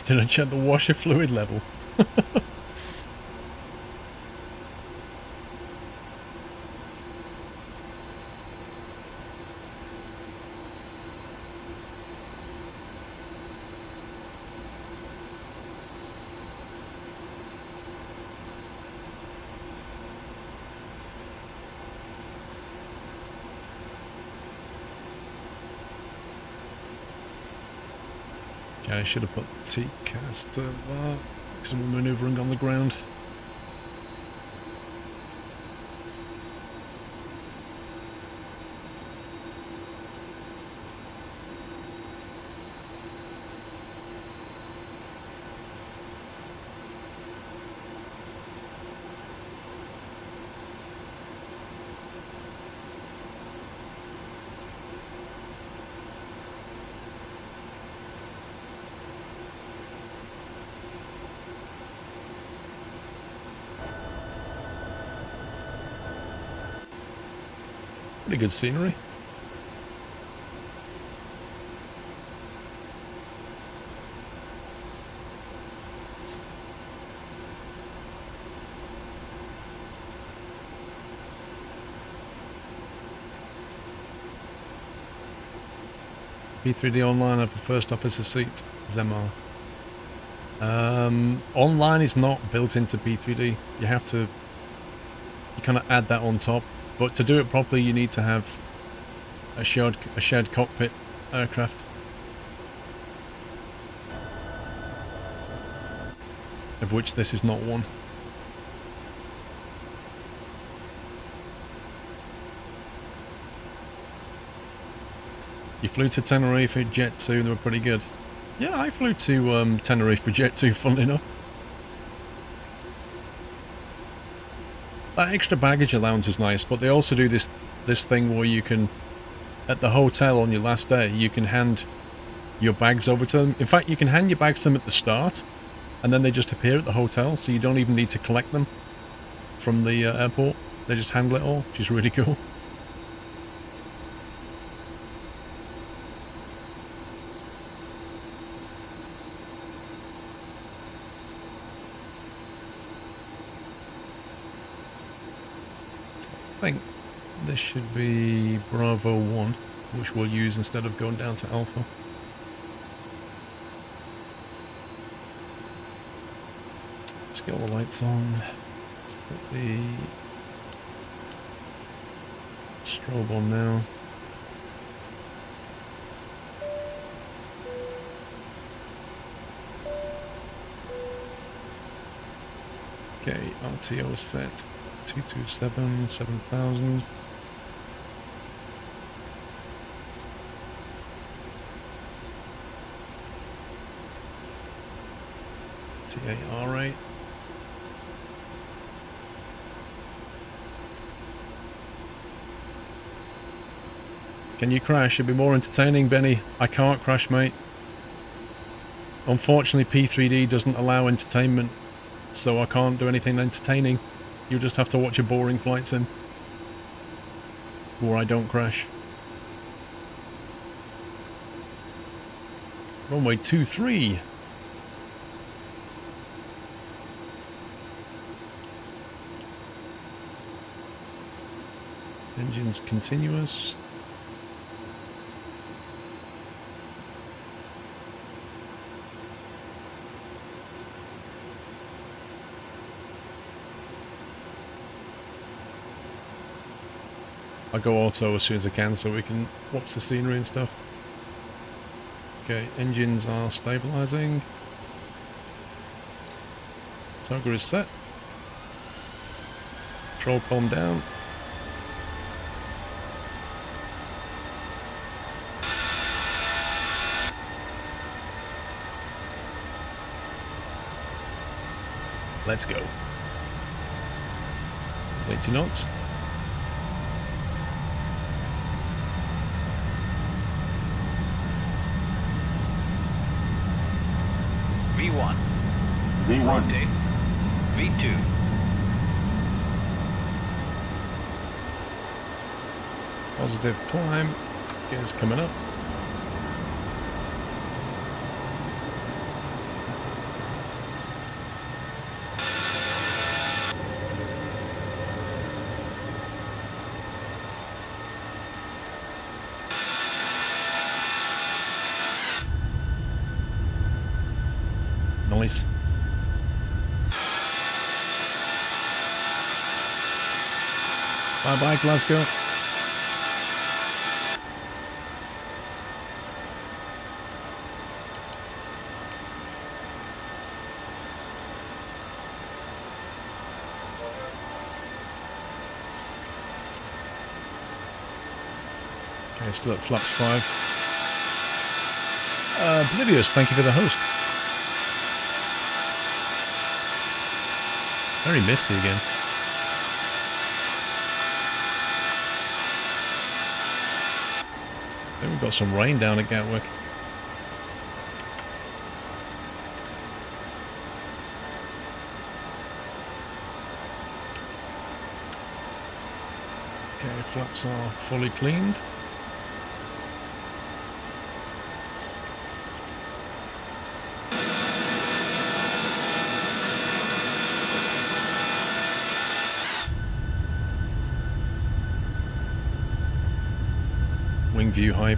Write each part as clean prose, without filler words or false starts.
Didn't check the washer fluid level. Okay, I should have put T-caster there. Some manoeuvring on the ground. Pretty good scenery. P3D online have the first officer seat, Zemar. Online is not built into P3D. You have to, you kind of add that on top. But to do it properly, you need to have a shared cockpit aircraft. Of which this is not one. You flew to Tenerife for Jet 2, they were pretty good. Yeah, I flew to Tenerife for Jet 2, funnily enough. That extra baggage allowance is nice, but they also do this thing where you can, at the hotel on your last day, you can hand your bags over to them. In fact, you can hand your bags to them at the start, and then they just appear at the hotel, so you don't even need to collect them from the airport. They just handle it all, which is really cool. I think this should be Bravo 1, which we'll use instead of going down to Alpha. Let's get all the lights on. Let's put the strobe on now. Okay, RTO is set. 227, 7000. TAR8. Can you crash? It'd be more entertaining, Benny. I can't crash, mate. Unfortunately, P3D doesn't allow entertainment, so I can't do anything entertaining. You just have to watch a boring flight sim. Or I don't crash. Runway 23. Engines continuous. I go auto as soon as I can so we can watch the scenery and stuff. Okay, engines are stabilizing. Tugger is set. Control column down. Let's go. 80 knots. V1. V1. Rotate. V2. Positive climb. Gears coming up. Nice. Bye-bye, Glasgow. Okay, still at flaps 5. Oblivious, thank you for the host. Very misty again. Then we've got some rain down at Gatwick. Okay, flaps are fully cleaned. Wing view hype.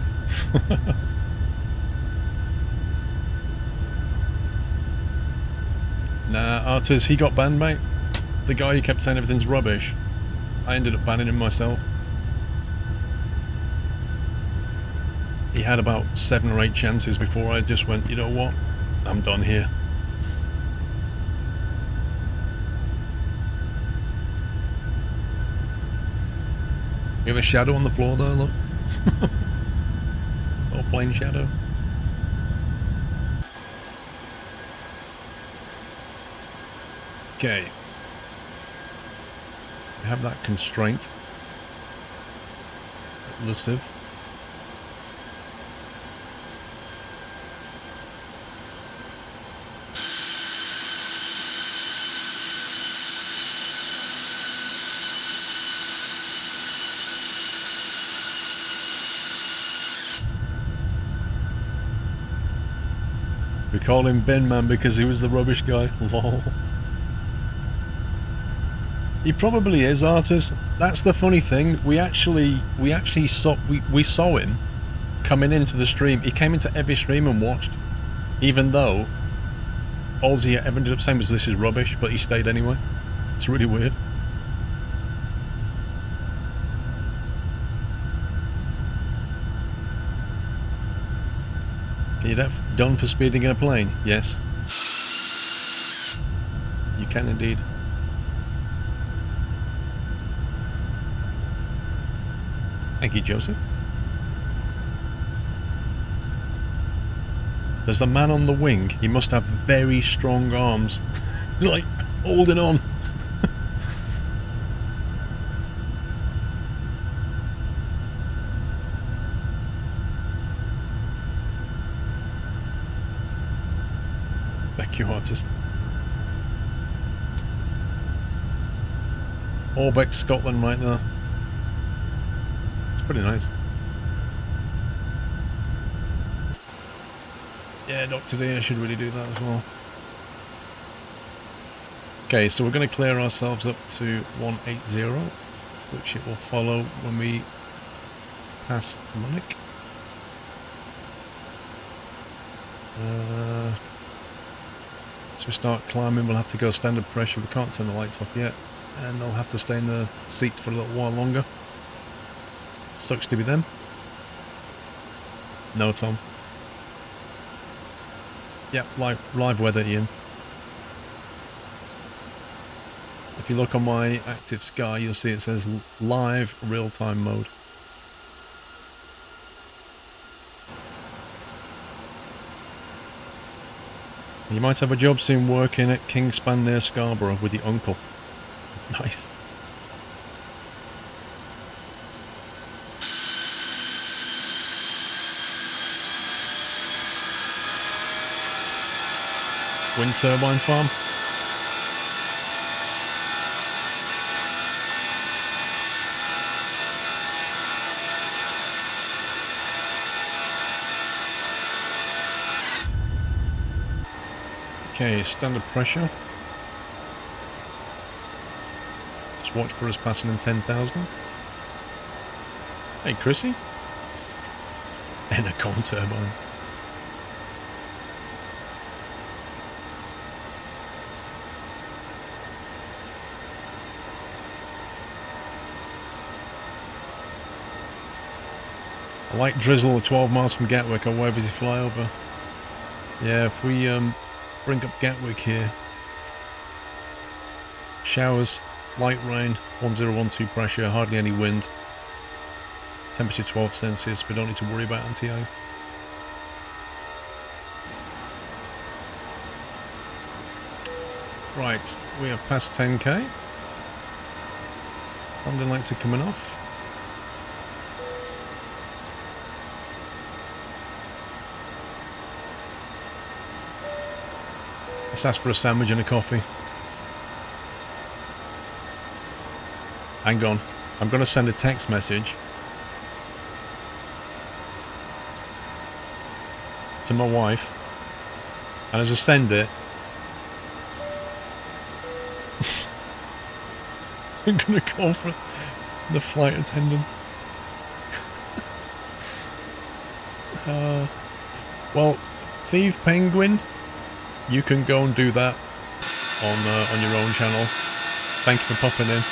Nah, Artis, he got banned, mate. The guy who kept saying everything's rubbish, I ended up banning him myself. He had about 7 or 8 chances before I just went, you know what, I'm done here. You have a shadow on the floor there, look. Or plain shadow. Okay. We have that constraint. Elusive. We call him Ben Man because he was the rubbish guy. Lol. He probably is, Artis. That's the funny thing. We actually saw him coming into the stream. He came into every stream and watched, even though all he ever ended up saying was this is rubbish, but he stayed anyway. It's really weird. Can you get done for speeding in a plane? Yes. You can indeed. Thank you, Joseph. There's a man on the wing. He must have very strong arms. He's like holding on. Thank you, Artis. Orbeck, Scotland, right there. It's pretty nice. Yeah, Dr. D, I should really do that as well. Okay, so we're going to clear ourselves up to 180, which it will follow when we pass Munich. So we start climbing, we'll have to go standard pressure. We can't turn the lights off yet, and they'll have to stay in the seats for a little while longer. Sucks to be them. No, Tom. Yep, live weather, Ian. If you look on my active Sky, you'll see it says live real-time mode. You might have a job soon working at Kingspan near Scarborough with your uncle. Nice. Wind turbine farm. Okay, standard pressure. Just watch for us passing in 10,000. Hey, Chrissy. And a con turbine. A light drizzle 12 miles from Gatwick or wherever you fly over. Yeah, if we bring up Gatwick here. Showers, light rain, 1012 pressure, hardly any wind. Temperature 12 Celsius, we don't need to worry about anti-ice. Right, we have passed 10k. Landing lights are coming off. Let's ask for a sandwich and a coffee. Hang on, I'm going to send a text message to my wife, and as I send it, I'm going to call for the flight attendant. Well, Thief Penguin, you can go and do that on your own channel. Thank you for popping in.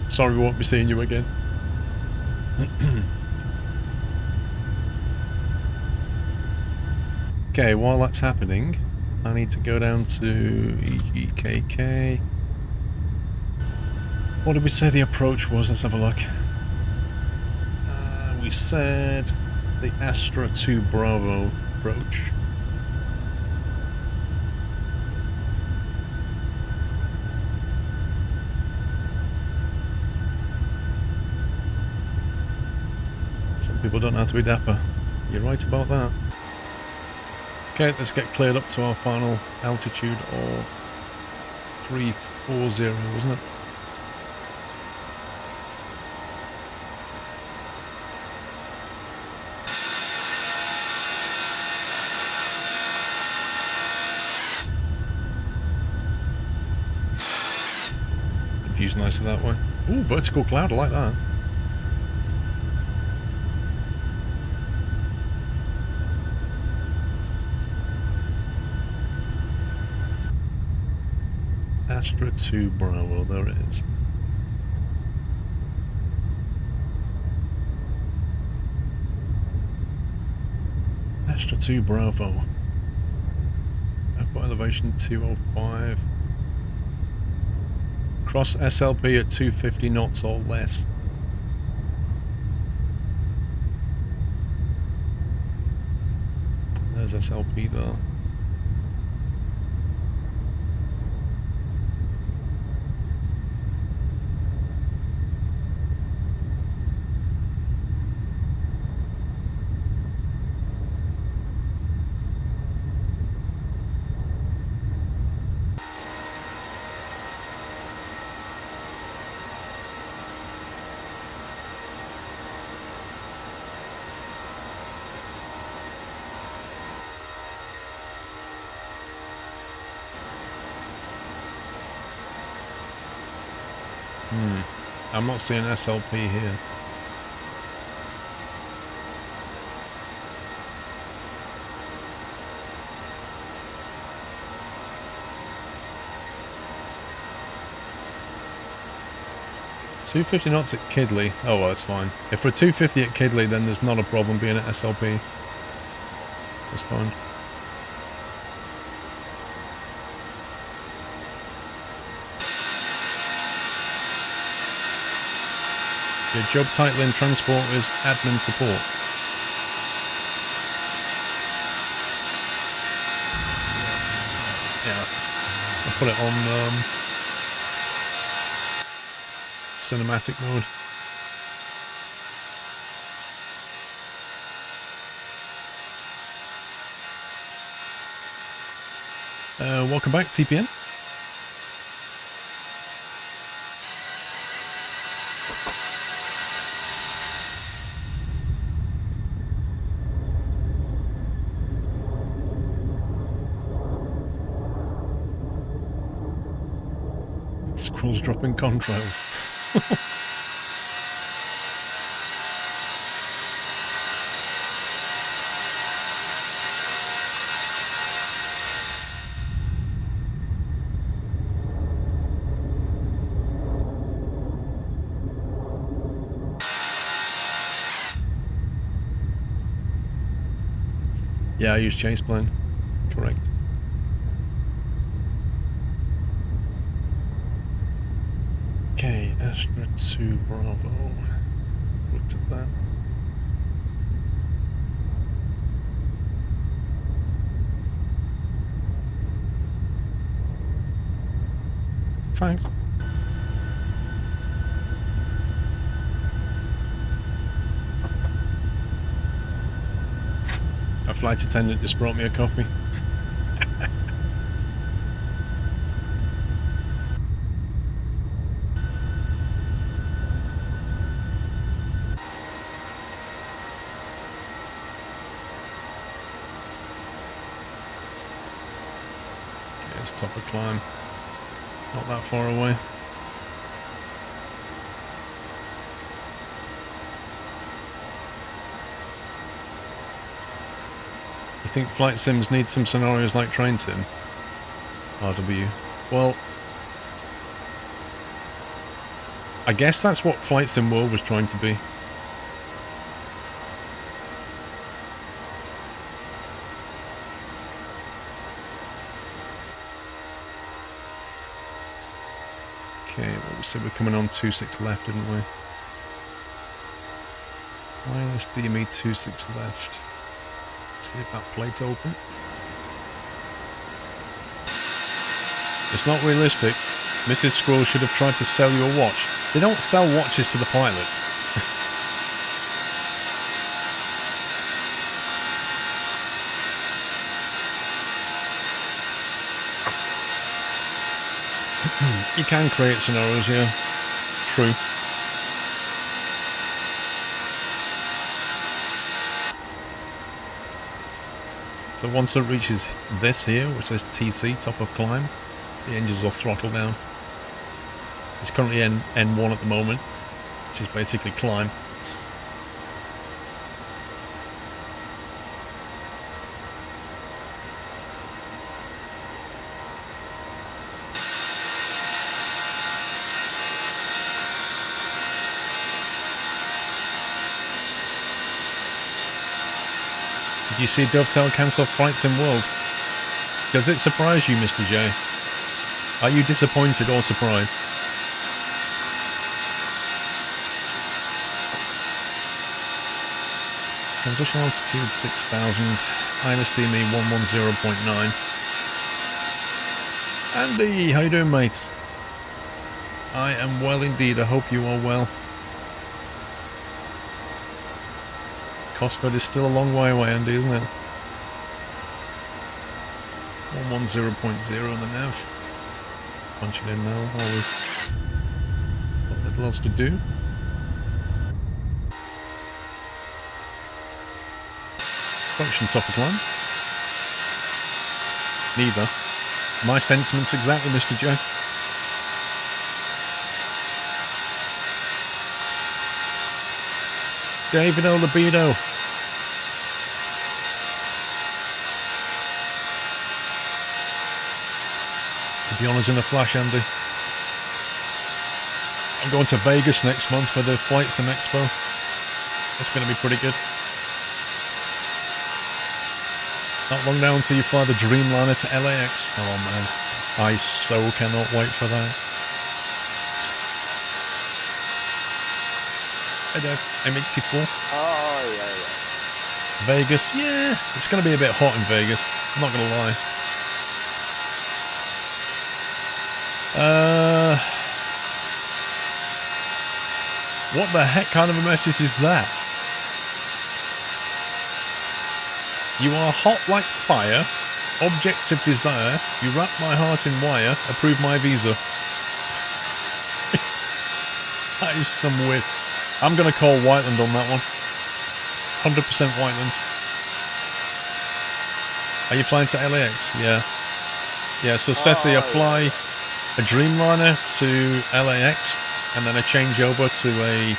Sorry we won't be seeing you again. Okay, while that's happening, I need to go down to EGKK. What did we say the approach was? Let's have a look. We said the Astra 2 Bravo approach. Some people don't have to be dapper. You're right about that. Okay, let's get cleared up to our final altitude of 340, wasn't it? Views nicer that way. Ooh, vertical cloud, I like that. Astra 2 Bravo, there it is. Astra 2 Bravo. Airport elevation 205. Cross SLP at 250 knots or less. There's SLP there. I'm not seeing SLP here. $250 knots at Kidley. Oh well, that's fine. If we're 250 at Kidley, then there's not a problem being at SLP. That's fine. Your job title in transport is admin support. Yeah, I'll put it on cinematic mode. Welcome back, TPN. Squirrels dropping contrails. Yeah, I use chase plane. Correct. Okay, Astra 2 Bravo. Looked at that. Thanks. A flight attendant just brought me a coffee. Okay, it's top of climb. Not that far away. You think flight sims need some scenarios like train sim? RW. Well, I guess that's what Flight Sim World was trying to be. Okay, well, we said we're coming on 26 left, didn't we? Minus DME 26 left. Let's leave that plate open. It's not realistic. Mrs. Squirrel should have tried to sell you a watch. They don't sell watches to the pilots. You can create scenarios, yeah. True. So once it reaches this here, which says TC, top of climb, the engines will throttle down. It's currently N1 at the moment, which is basically climb. Did you see Dovetail cancel Flight Sim World? Does it surprise you, Mr. J? Are you disappointed or surprised? Transition altitude 6000, ILSDME 110.9. Andy, how you doing, mate? I am well indeed, I hope you are well. Cosford is still a long way away, Andy, isn't it? 110.0 on the nav. Punch it in now while we've got little else to do. Function top of climb. Neither. My sentiments exactly, Mr. J. David O. Libido. To be honest, in a flash, Andy. I'm going to Vegas next month for the Flight Sim Expo. That's going to be pretty good. Not long now until you fly the Dreamliner to LAX. Oh man, I so cannot wait for that. Hey Dev, M84. Oh, yeah. Vegas, yeah, it's going to be a bit hot in Vegas. I'm not going to lie. What the heck kind of a message is that? You are hot like fire, object of desire, you wrap my heart in wire, approve my visa. That is some weird... I'm going to call Whiteland on that one. 100% Whiteland. Are you flying to LAX? Yeah. Yeah, so Ceci, I fly a Dreamliner to LAX, and then I change over to a...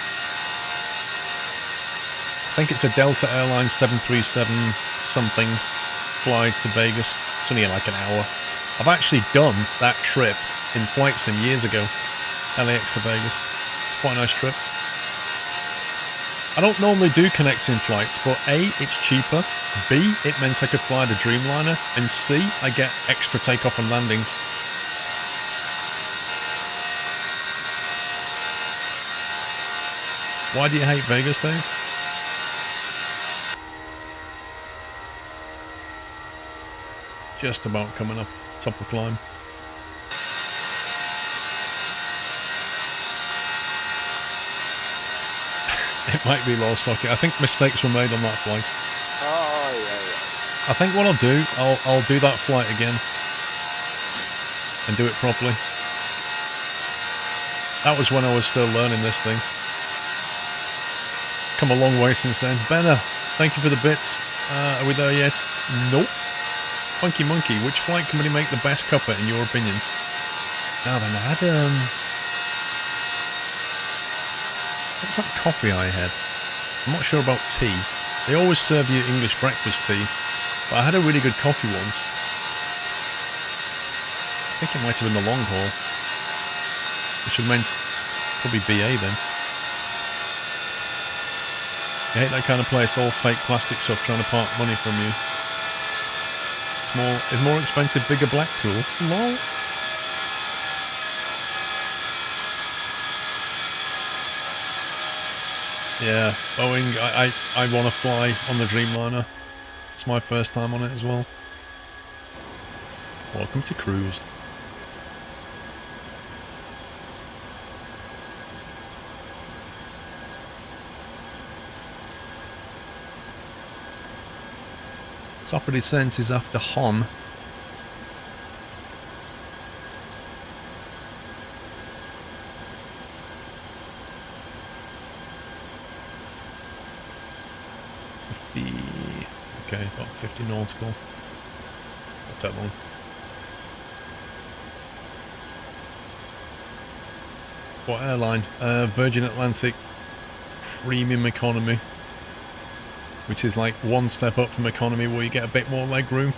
I think it's a Delta Airlines 737 something fly to Vegas. It's only like an hour. I've actually done that trip in Flight Sim years ago. LAX to Vegas. It's quite a nice trip. I don't normally do connecting flights, but A, it's cheaper, B, it meant I could fly the Dreamliner, and C, I get extra takeoff and landings. Why do you hate Vegas, Dave? Just about coming up top of climb. It might be lost socket. I think mistakes were made on that flight. Oh yeah. I think what I'll do, I'll do that flight again and do it properly. That was when I was still learning this thing. Come a long way since then. Benner, thank you for the bits. Are we there yet? Nope. Funky Monkey, which flight company make the best cuppa in your opinion? Now then, I had what was that coffee I had? I'm not sure about tea. They always serve you English breakfast tea, but I had a really good coffee once. I think it might have been the long haul, which would meant probably BA then. I hate that kind of place, all fake plastic stuff trying to part money from you. It's more expensive, bigger Blackpool. Lol. Yeah, Boeing, I want to fly on the Dreamliner. It's my first time on it as well. Welcome to cruise. Top of descent is after Hon. Okay, about 50 nautical. What's that long? What airline? Virgin Atlantic Premium Economy, which is like one step up from economy where you get a bit more leg room.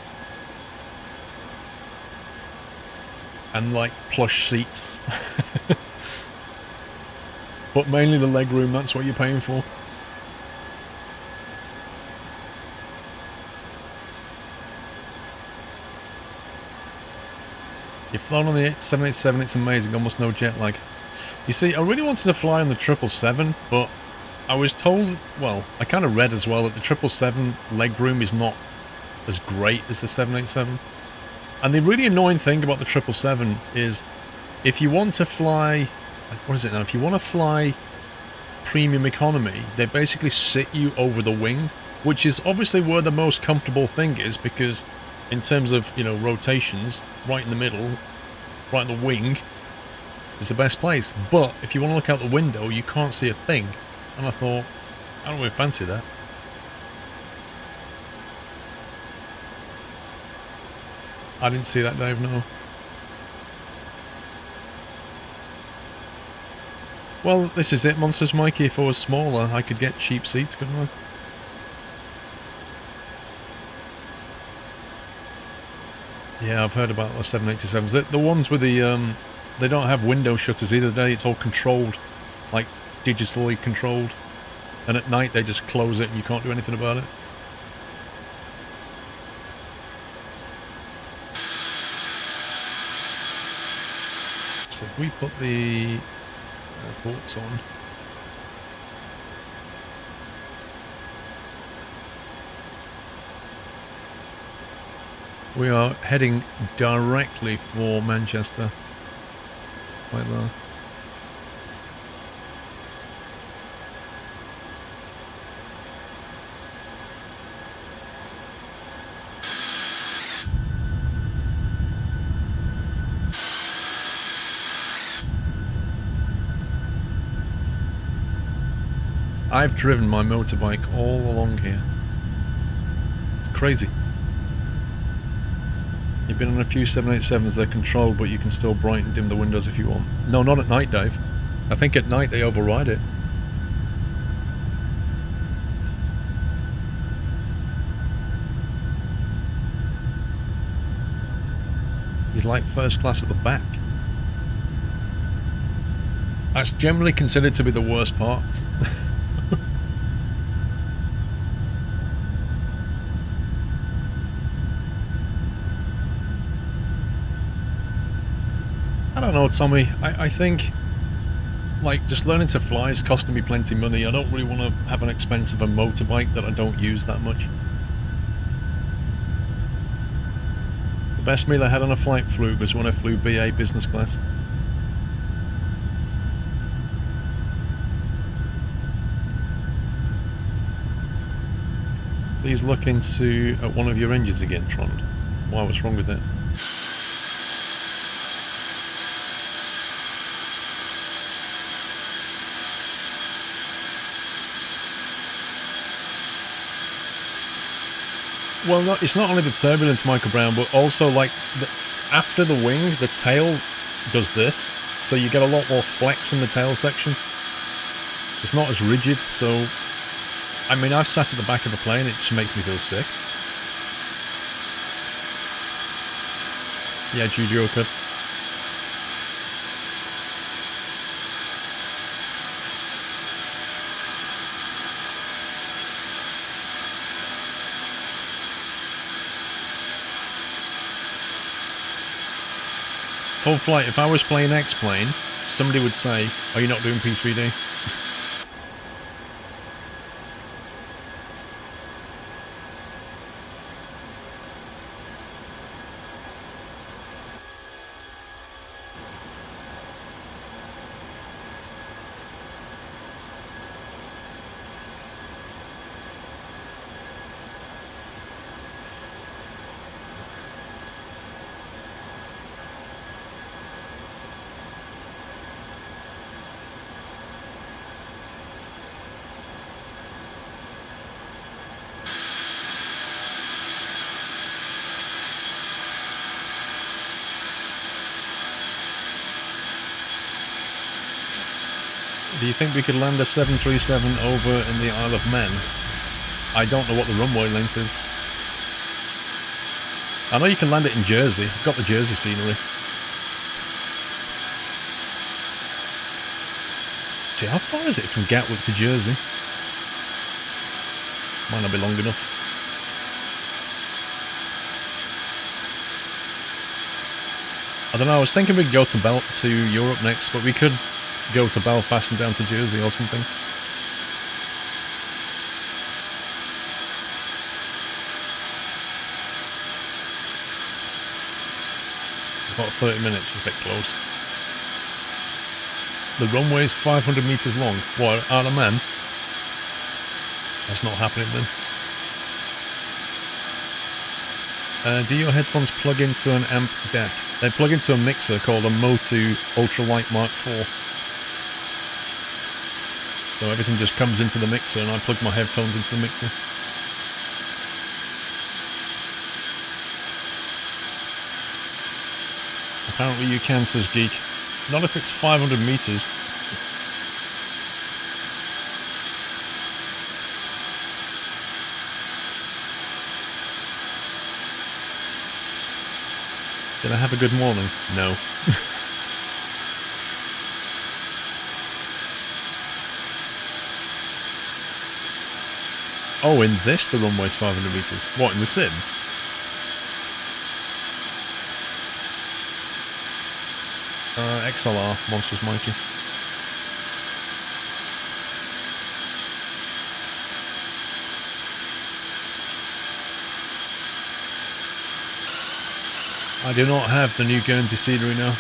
And like plush seats. But mainly the leg room, that's what you're paying for. You've flown on the 787, it's amazing, almost no jet lag. You see, I really wanted to fly on the 777, but I was told, well, I kind of read as well that the 777 legroom is not as great as the 787. And the really annoying thing about the 777 is if you want to fly, what is it now? If you want to fly premium economy, they basically sit you over the wing, which is obviously where the most comfortable thing is, because in terms of, you know, rotations, right in the middle, right in the wing, is the best place. But if you want to look out the window, you can't see a thing. And I thought, I don't really fancy that. I didn't see that, Dave, no. Well, this is it, Monsters Mikey. If I was smaller, I could get cheap seats, couldn't I? Yeah, I've heard about the 787s. The ones with the, they don't have window shutters either day. It's all controlled, like digitally controlled. And at night they just close it and you can't do anything about it. So if we put the ports on. We are heading directly for Manchester. Right there. I've driven my motorbike all along here. It's crazy. You've been on a few 787s, they're controlled, but you can still brighten dim the windows if you want. No, not at night, Dave. I think at night they override it. You'd like first class at the back. That's generally considered to be the worst part. I don't know, Tommy. I think, like, just learning to fly is costing me plenty of money. I don't really want to have an expensive motorbike that I don't use that much. The best meal I had on a flight was when I flew BA business class. Please look into one of your engines again, Trond. Why, what's wrong with it? Well, it's not only the turbulence, Michael Brown, but also, like, after the wing, the tail does this, so you get a lot more flex in the tail section. It's not as rigid, so... I mean, I've sat at the back of a plane, it just makes me feel sick. Yeah, Jujoka. Full flight, if I was playing X-Plane, somebody would say, are you not doing P3D? Do you think we could land a 737 over in the Isle of Man? I don't know what the runway length is. I know you can land it in Jersey. I've got the Jersey scenery. See, how far is it from Gatwick to Jersey? Might not be long enough. I don't know, I was thinking we'd go to Europe next, but we could go to Belfast and down to Jersey or something. It's about 30 minutes, it's a bit close. The runway is 500 metres long. What, Isle of Man? That's not happening then. Do your headphones plug into an amp deck? They plug into a mixer called a Motu Ultralight Mark IV. So everything just comes into the mixer and I plug my headphones into the mixer. Apparently you can, says Geek. Not if it's 500 meters. Did I have a good morning? No. Oh, in this the runway's 500 meters. What, in the sim? XLR, Monsters Mikey. I do not have the new Guernsey scenery now.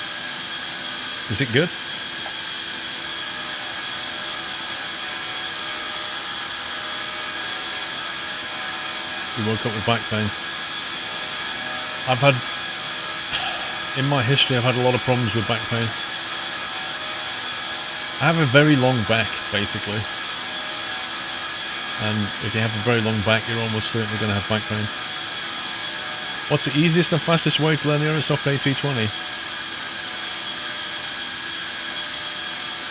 Is it good? You woke up with back pain. I've had... In my history, I've had a lot of problems with back pain. I have a very long back, basically. And if you have a very long back, you're almost certainly going to have back pain. What's the easiest and fastest way to learn the Aerosoft A320?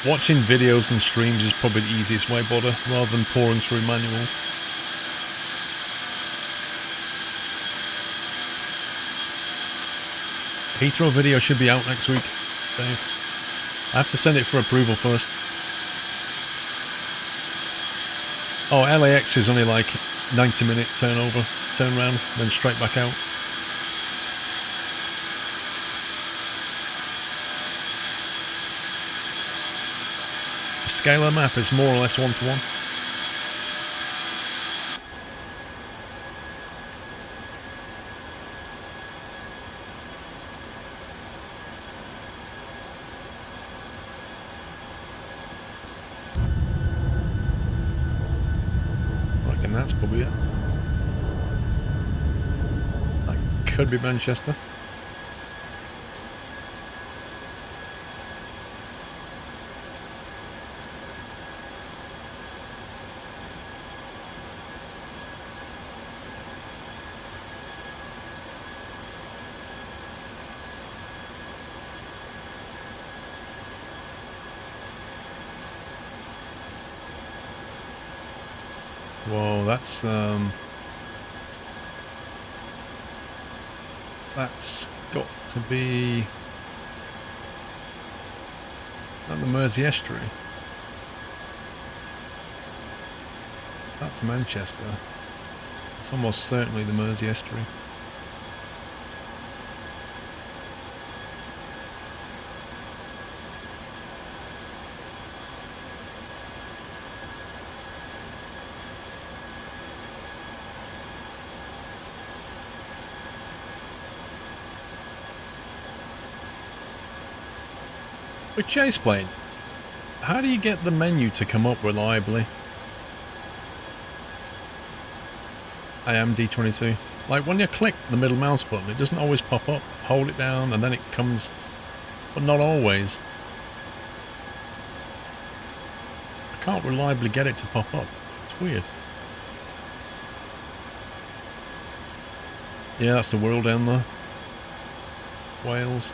Watching videos and streams is probably the easiest way, Bodder, rather than pouring through manuals. Heathrow video should be out next week, Dave. I have to send it for approval first. Oh, LAX is only like 90-minute turn round, then straight back out. Scalar map is more or less 1-to-1. I reckon that's probably it. That could be Manchester. Whoa, that's got to be not the Mersey Estuary. That's Manchester. It's almost certainly the Mersey Estuary. With Chase Plane, how do you get the menu to come up reliably? I am D22. Like when you click the middle mouse button, it doesn't always pop up. Hold it down and then it comes, but not always. I can't reliably get it to pop up. It's weird. Yeah, that's the world down there. Wales.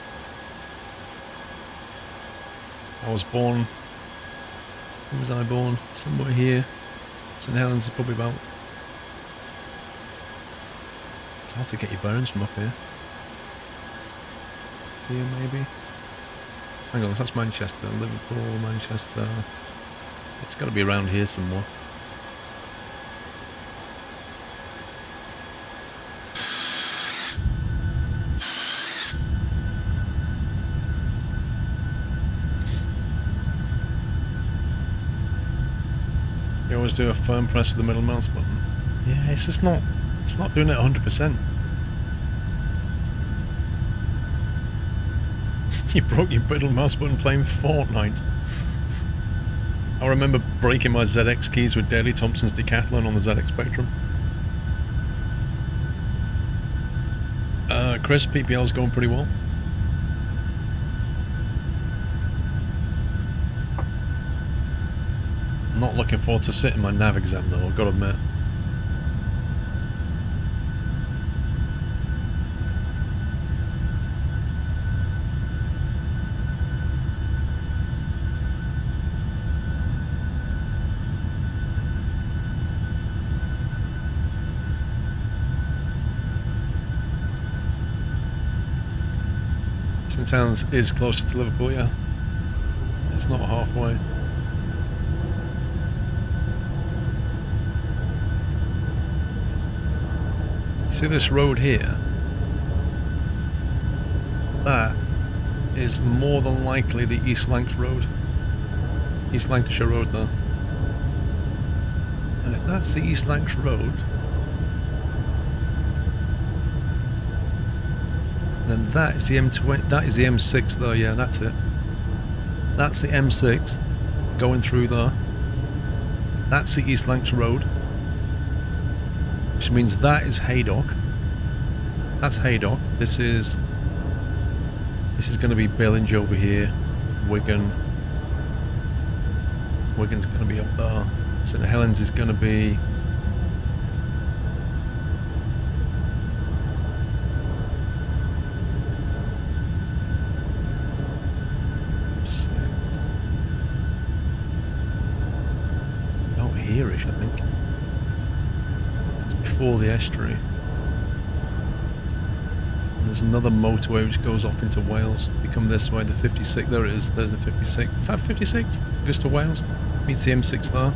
I was born, where was I born? Somewhere here. St Helens is probably about, it's hard to get your bearings from up here. Here maybe? Hang on, that's Manchester, Liverpool, Manchester. It's got to be around here somewhere. You always do a firm press of the middle mouse button. Yeah, it's just not, it's not doing it 100%. You broke your middle mouse button playing Fortnite. I remember breaking my ZX keys with Daley Thompson's Decathlon on the ZX Spectrum. Chris, PPL's going pretty well. Not looking forward to sitting my nav exam though, I've got to admit. St Helens is closer to Liverpool, yeah. It's not halfway. See this road here? That is more than likely the East Lancs Road. East Lancashire Road there. And if that's the East Lancs Road, then that is the M20, that is the M6 though, yeah, that's it. That's the M6 going through there. That's the East Lancs Road. Which means that is Haydock. That's Haydock. This is going to be Billinge over here. Wigan. Wigan's going to be up there. St Helens is going to be out here-ish, I think. It's before the estuary. And there's another motorway which goes off into Wales. You come this way, the 56. There it is. There's the 56. Is that 56? Goes to Wales. Meets the M6 there.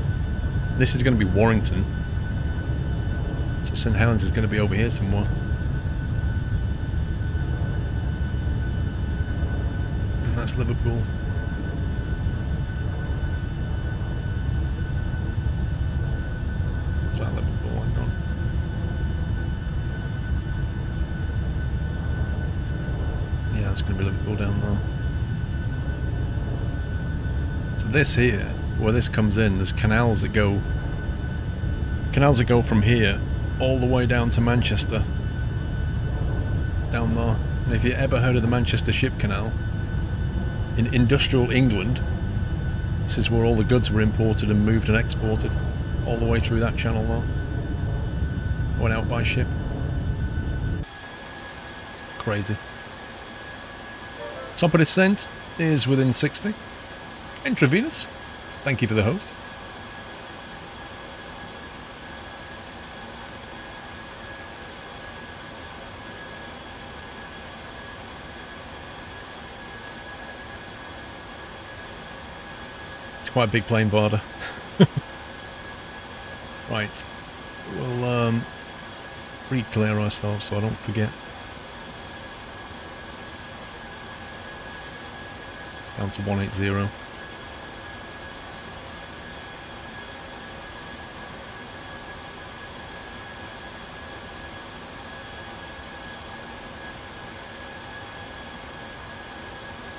This is going to be Warrington. So St Helens is going to be over here somewhere. And that's Liverpool. that's going to be Liverpool down there. So this here, where this comes in, there's canals that go from here all the way down to Manchester. Down there. And if you ever heard of the Manchester Ship Canal, in industrial England, this is where all the goods were imported and moved and exported. All the way through that channel there. Went out by ship. Crazy. Top of descent is within 60. Intravenous. Thank you for the host. It's quite a big plane, Varda. Right. We'll re-clear ourselves so I don't forget. Down to 180.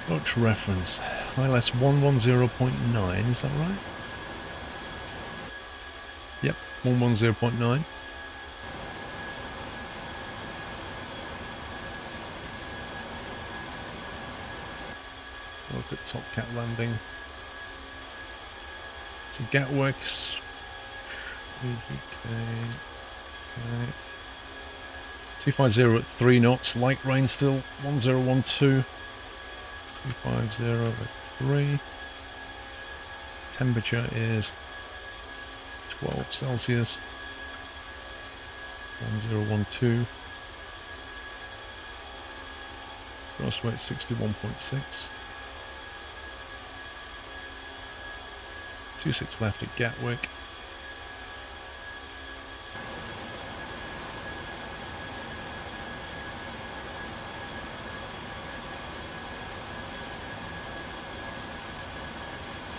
Approach reference. ILS 110.9, is that right? Yep, 110.9. So look at Top Cat landing. So Gatwick's okay. 250 at 3 knots, light rain still, 1012. 250 at 3. Temperature is 12 Celsius. 1012. Gross weight 61.6. 26 left at Gatwick.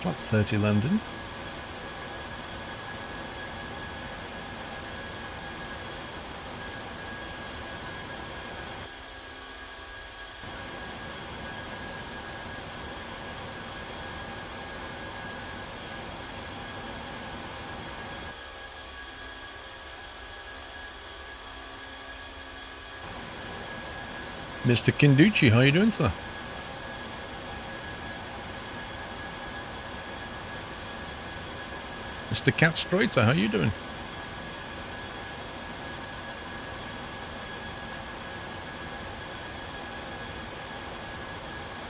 Flat 30 London. Mr. Kinducci, how you doing, sir? Mr. Cat Straiter, how you doing?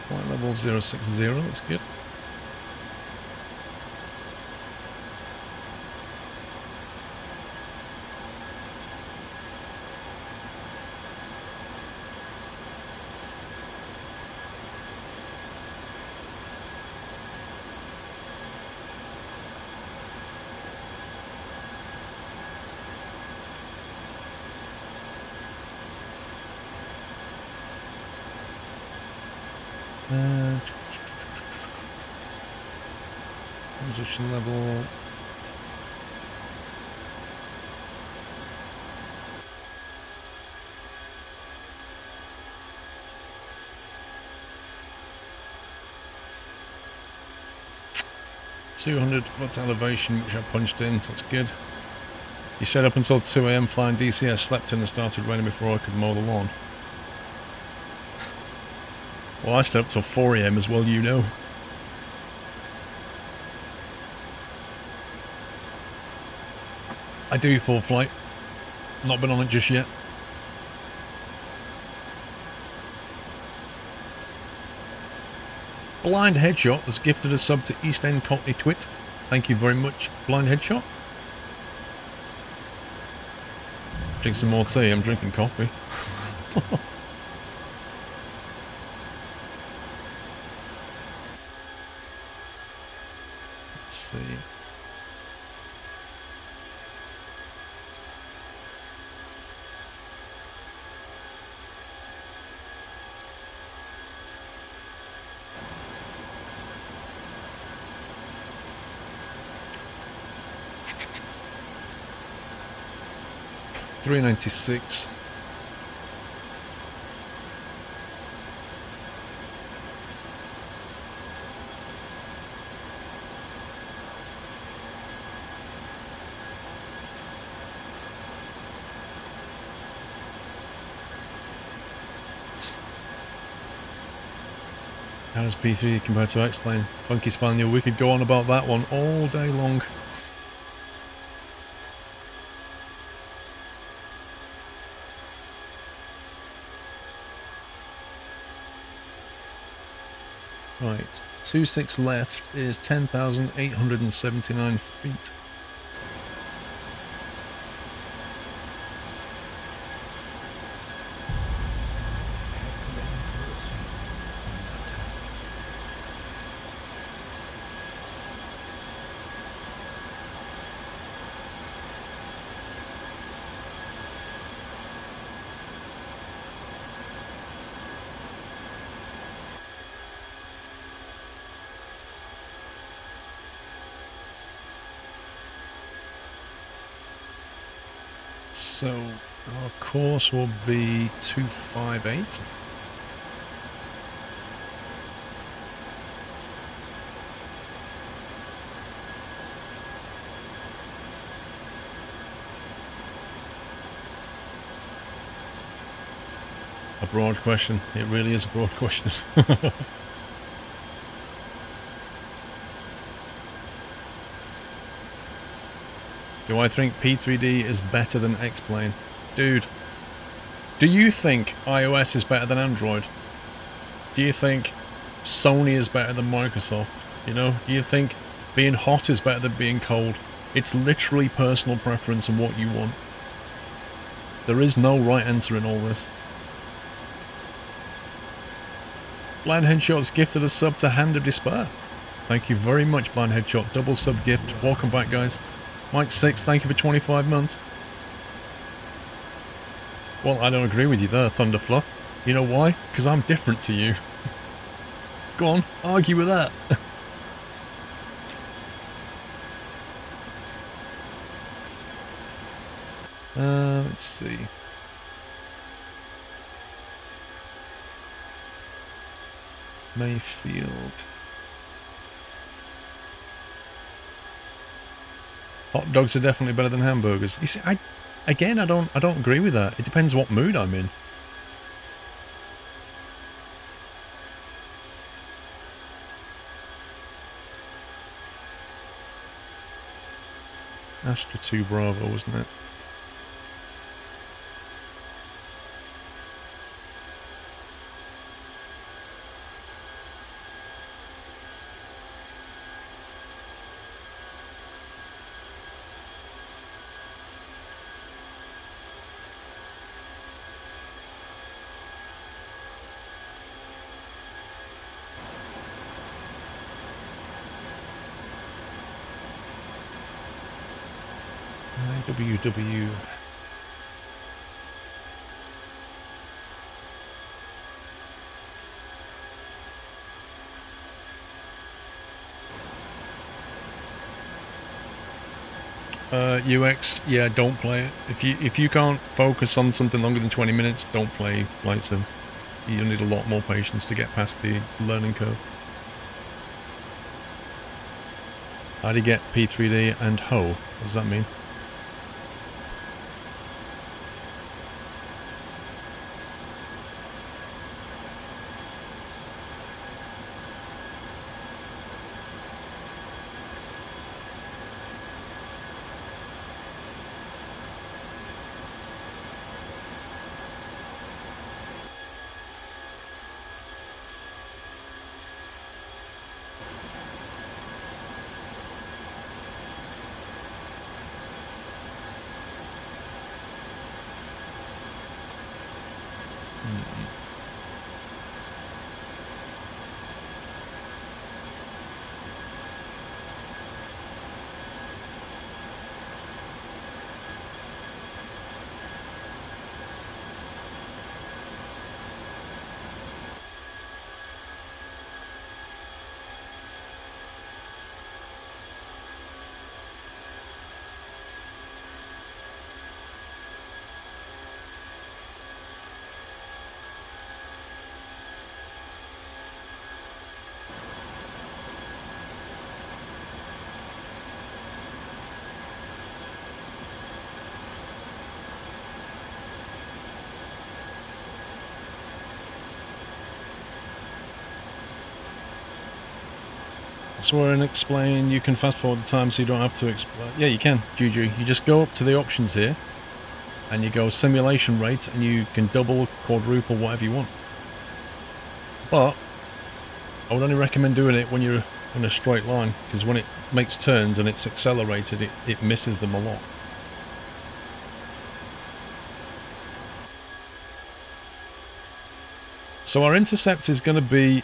Flight level 060, that's good. Position level. $200 elevation, which I punched in, so that's good. You said up until 2 AM flying DCS, slept in and started raining before I could mow the lawn. Well, I stayed up till 4 AM as well, you know. I do full flight. Not been on it just yet. Blind Headshot has gifted a sub to East End Cockney Twit. Thank you very much, Blind Headshot. Drink some more tea, I'm drinking coffee. Let's see. $396. How does P3 compare to X-Plane? Funky Spaniel, we could go on about that one all day long. Right, 26 left is 10,879 feet. So our course will be 258. A broad question. It really is a broad question. Do I think P3D is better than X-Plane? Dude, do you think iOS is better than Android? Do you think Sony is better than Microsoft? You know, do you think being hot is better than being cold? It's literally personal preference and what you want. There is no right answer in all this. Blind Headshot's gifted a sub to Hand of Despair. Thank you very much, Blind Headshot. Double sub gift. Welcome back, guys. Mike 6, thank you for 25 months. Well, I don't agree with you there, Thunderfluff. You know why? Because I'm different to you. Go on, argue with that. Let's see. Mayfield. Hot dogs are definitely better than hamburgers. You see, I don't agree with that. It depends what mood I'm in. Astra 2 Bravo, wasn't it? WW. UX, yeah, don't play it. If you can't focus on something longer than 20 minutes, don't play Flight Sim. You'll need a lot more patience to get past the learning curve. How do you get P3D and Ho? What does that mean? Swear and explain. You can fast forward the time so you don't have to explain. Yeah, you can, Juju. You just go up to the options here and you go simulation rates and you can double, quadruple, whatever you want. But I would only recommend doing it when you're in a straight line, because when it makes turns and it's accelerated, it misses them a lot. So our intercept is going to be,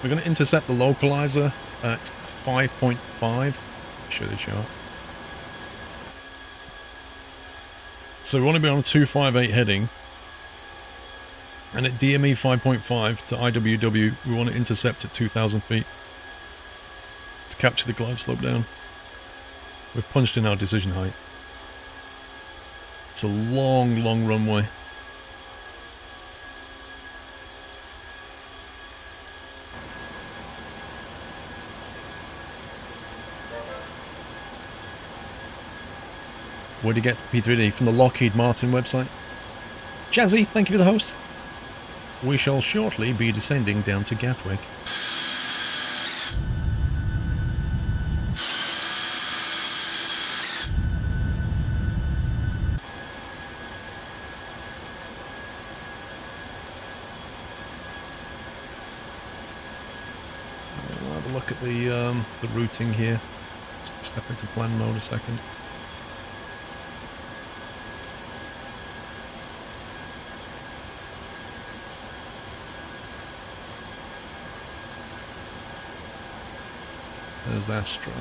we're going to intercept the localizer at 5.5. Show the chart. So we want to be on a 258 heading, and at DME 5.5 to IWW, we want to intercept at 2,000 feet to capture the glide slope down. We've punched in our decision height. It's a long, long runway. Where'd you get P3D? From the Lockheed Martin website. Jazzy, thank you for the host. We shall shortly be descending down to Gatwick. I'll have a look at the routing here. Let's step into plan mode a second. There's Astra.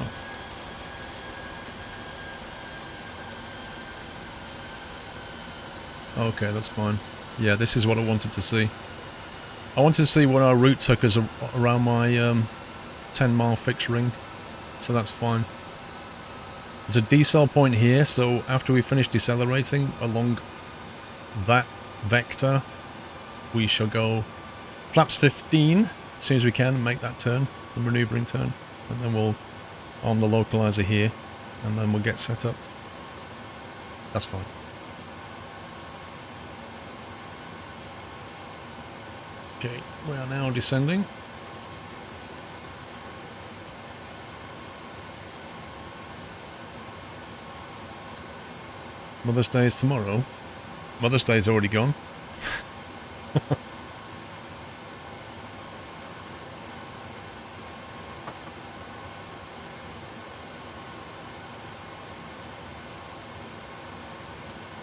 Okay, that's fine. Yeah, this is what I wanted to see. I wanted to see what our route took us around my 10-mile fixed ring. So that's fine. There's a decel point here, so after we finish decelerating along that vector, we shall go flaps 15 as soon as we can and make that turn, the maneuvering turn. And then we'll arm the localizer here, and then we'll get set up. That's fine. Okay, we are now descending. Mother's Day is tomorrow. Mother's Day is already gone.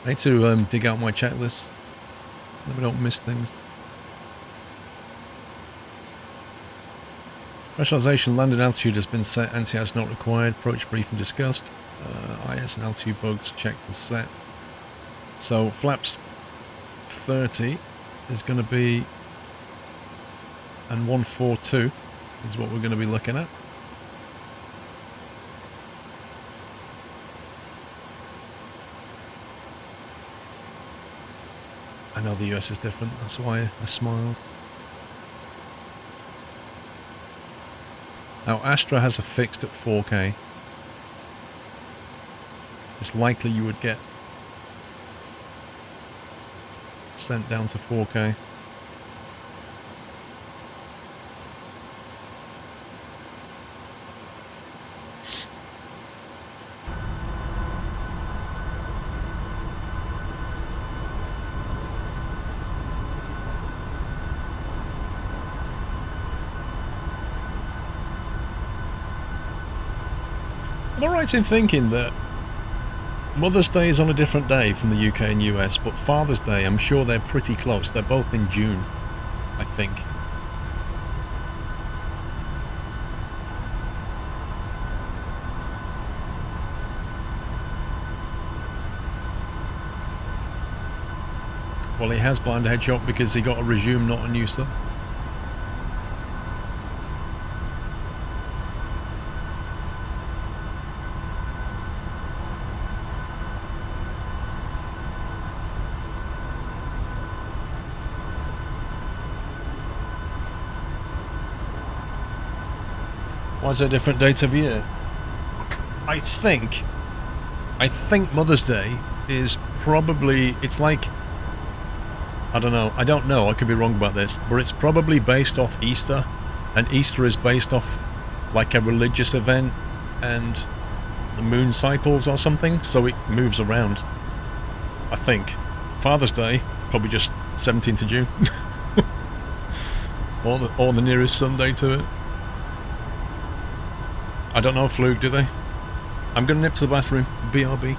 I need to dig out my checklist, that we don't miss things. Pressurization, landing altitude has been set, anti-ice not required, approach briefing discussed, IS and altitude bugs checked and set. So flaps 30 is going to be, and 142 is what we're going to be looking at. I know the US is different, that's why I smiled. Now Astra has a fixed at 4K. It's likely you would get sent down to 4K. Am I right in thinking that Mother's Day is on a different day from the UK and US, but Father's Day, I'm sure they're pretty close. They're both in June, I think. Well, he has blind headshot because he got a resume, not a new sub. Why is there a different date of year? I think Mother's Day is probably, it's like, I don't know, I could be wrong about this, but it's probably based off Easter, and Easter is based off like a religious event and the moon cycles or something, so it moves around. I think. Father's Day, probably just 17th of June. or the nearest Sunday to it. I don't know, Fluke, do they? I'm going to nip to the bathroom. BRB.